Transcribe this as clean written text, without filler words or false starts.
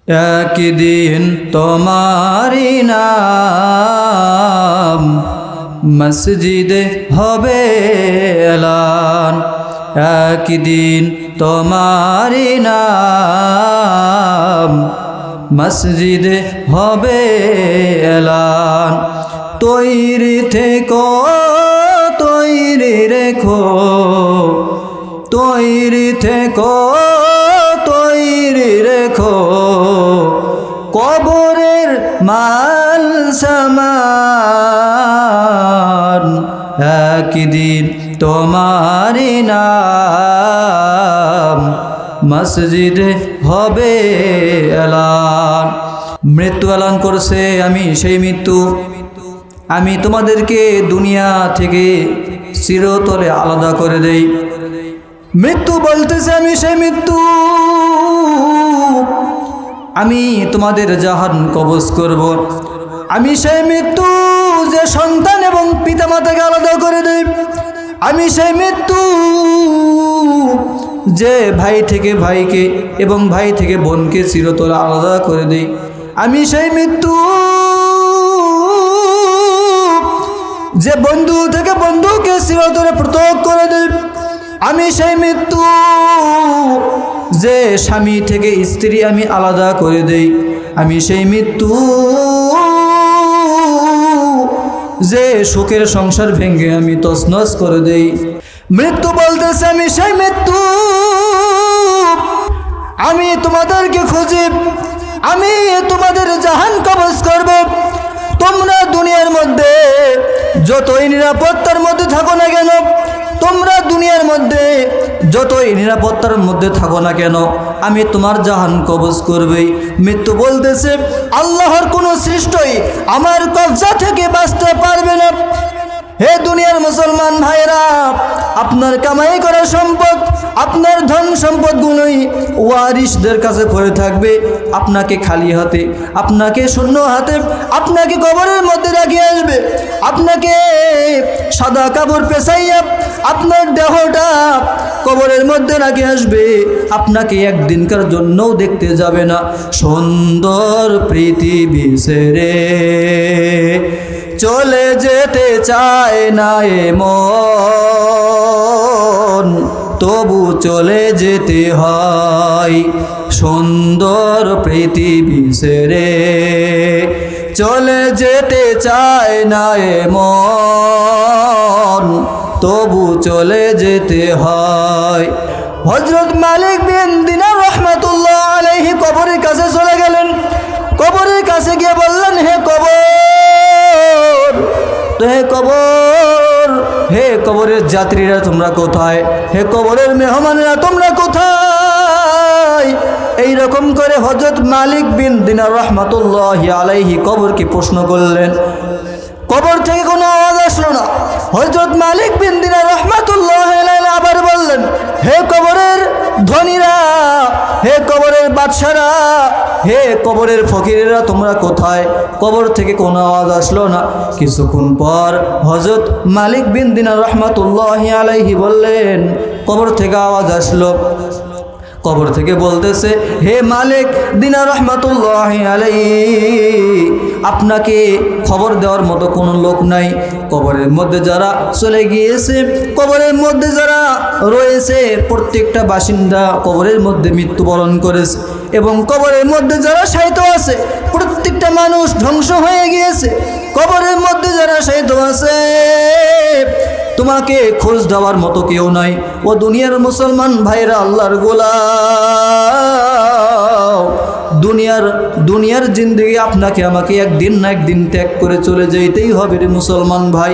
একদিন তোমারি নাম মসজিদে হবে এলান। একদিন তোমারি নাম মসজিদে হবে এলান। তৈরি থেকো, তৈরি রেখো, তৈরি থেকো, তৈরি রেখো, কবরের মাল সামান। একদিন তোমারি নাম মসজিদে হবে এলান। মৃত্যু এলান করছে, আমি সেই মৃত্যু। আমি তোমাদেরকে দুনিয়া থেকে চিরতরে আলাদা করে দেই। মৃত্যু বলতেছে, আমি সেই মৃত্যু। আমি তোমাদের জাহান কবজ করব। আমি সেই মৃত্যু যে সন্তান এবং পিতামাতাকে আলাদা করে দেয়। আমি সেই মৃত্যু যে ভাই থেকে ভাইকে এবং ভাই থেকে বোনকে চিরতরে আলাদা করে দেই। আমি সেই মৃত্যু যে বন্ধু থেকে বন্ধুকে চিরতরে পৃথক করে দেয়। আমি সেই মৃত্যু যে স্বামী থেকে স্ত্রী আমি আলাদা করে দেই। আমি সেই মৃত্যু যে সুখের সংসার ভেঙে আমি তছনছ করে দেই। মৃত্যু বলতেছে, আমি সেই মৃত্যু। আমি তোমাদেরকে খুঁজি, আমি তোমাদের জাহান কবজ করব। তোমরা দুনিয়ার মধ্যে যতই নিরাপত্তার মধ্যে থাকো না কেন, তোমরা দুনিয়ার মধ্যে যতই নিরাপত্তার মধ্যে থাকো না কেন, আমি তোমার জাহান কবজ করবেই। মৃত্যু বলতেছে, আল্লাহর কোনো সৃষ্টই আমার কবজা থেকে বাঁচতে পারবে না। হে দুনিয়ার মুসলমান ভাইরা, আপনার কামাই করা সম্পদ, আপনার ধন সম্পদগুলোই ওয়ারিসদের কাছে পড়ে থাকবে। আপনাকে খালি হাতে, আপনাকে শূন্য হাতে, আপনাকে কবরের মধ্যে রেখে আসবে। আপনাকে সাদা কাপড় পেছাইয়া আপনার দেহটা কবরের মধ্যে রেখে আসবে। আপনাকে একদিনকার জন্যও দেখতে যাবে না। সুন্দর পৃথিবী ছেড়ে চলে যেতে চায় না এ মন, তবু চলে যেতে হয়। সুন্দর পৃথিবী ছেড়ে চলে যেতে চায় না এ মন, তবু চলে যেতে হয়। হযরত মালিক বিন দিনার রাহমাতুল্লাহ আলাইহি কবরের কাছে চলে গেলেন। কবরের কাছে গিয়ে বললেন, হে কবর, হে কবর, হে কবরের যাত্রীরা তোমরা কোথায়? হে কবরের মেহমানেরা তোমরা কোথায়? এই রকম করে হযরত মালিক বিন দিনার রাহমাতুল্লাহি আলাইহি কবরকে প্রশ্ন করলেন। কবর থেকে কোনো আওয়াজ আসলো না। হযরত মালিক বিন দিনার রাহমাতুল্লাহি আলাইহি আবার বললেন, হে কবরের ধনীরা, হে কবরের বাদশারা, হে কবরের ফকিরেরা তোমরা কোথায়? কবর থেকে কোনো আওয়াজ আসলো না। কিছুক্ষণ পর হযরত মালিক বিন দিনার রাহমাতুল্লাহি আলাইহি বললেন, কবর থেকে আওয়াজ আসলো। কবর থেকে বলতেছে, হে মালিক দিনার রাহমাতুল্লাহি আলাইহি, আপনাকে খবর দেওয়ার মতো কোনো লোক নাই। কবরের মধ্যে যারা চলে গিয়েছে, কবরের মধ্যে যারা রয়েছে, প্রত্যেকটা বাসিন্দা কবরের মধ্যে মৃত্যুবরণ করেছে। এবং কবরের মধ্যে যারা শায়িত আছে, প্রত্যেকটা মানুষ ধ্বংস হয়ে গিয়েছে। কবরের মধ্যে যারা শায়িত আছে, তোমাকে খোঁজ দেওয়ার মতো কেউ নাই। ও দুনিয়ার মুসলমান ভাইরা, আল্লাহর গোলাম, দুনিয়ার জিন্দেগি আপনাকে আমাকে একদিন না একদিন ত্যাগ করে চলে যেতেই হবে রে মুসলমান ভাই।